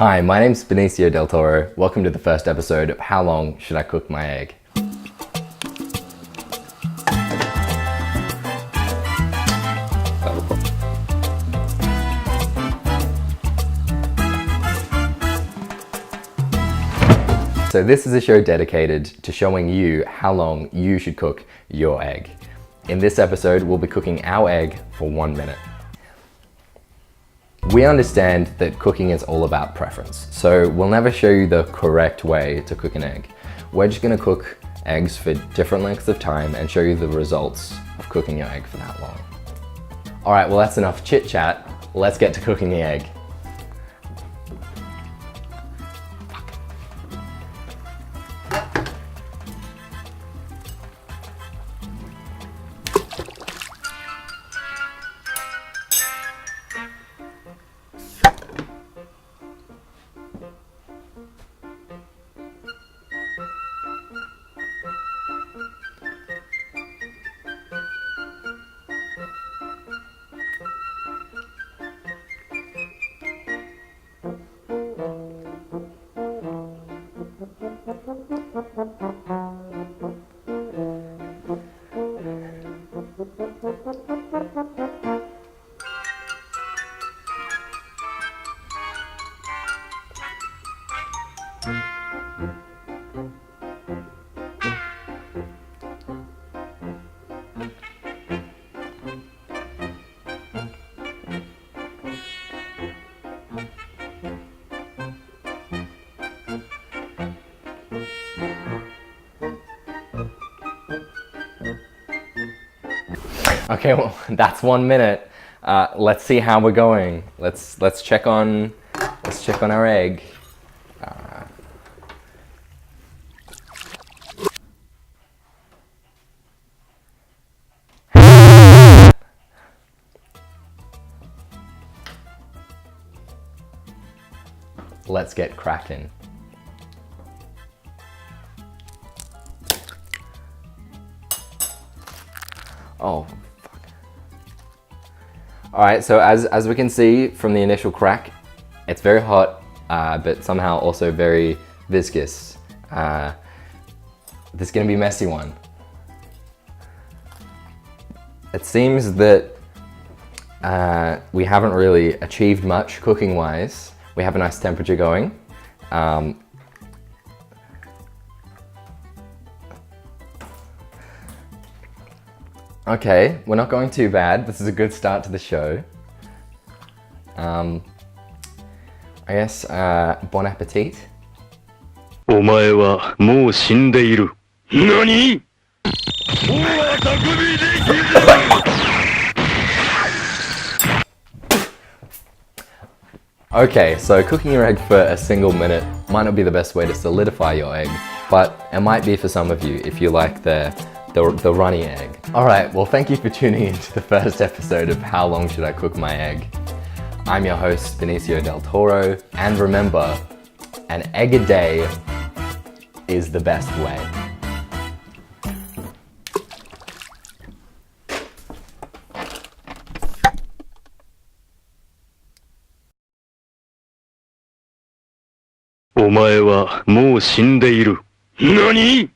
Hi, my name's Benicio del Toro. Welcome to the first episode of How Long Should I Cook My Egg? So this is a show dedicated to showing you how long you should cook your egg. In this episode, we'll be cooking our egg for 1 minute. We understand that cooking is all about preference, so we'll never show you the correct way to cook an egg. We're just gonna cook eggs for different lengths of time and show you the results of cooking your egg for that long. All right, well that's enough chit chat. Let's get to cooking the egg. Okay, well, that's 1 minute. Let's see how we're going. Let's check on our egg. Let's get cracking. Oh. Alright, so as we can see from the initial crack, it's very hot, but somehow also very viscous. This is gonna be a messy one. It seems that we haven't really achieved much cooking-wise. We have a nice temperature going. Okay, we're not going too bad. This is a good start to the show. I guess, bon appetit. お前はもう死んでいる。何？もうあたくびできる。 Okay, so cooking your egg for a single minute might not be the best way to solidify your egg, but it might be for some of you if you like the runny egg. Alright, well thank you for tuning in to the first episode of How Long Should I Cook My Egg? I'm your host, Benicio del Toro, and remember, an egg a day is the best way.お前はもう死んでいる。何？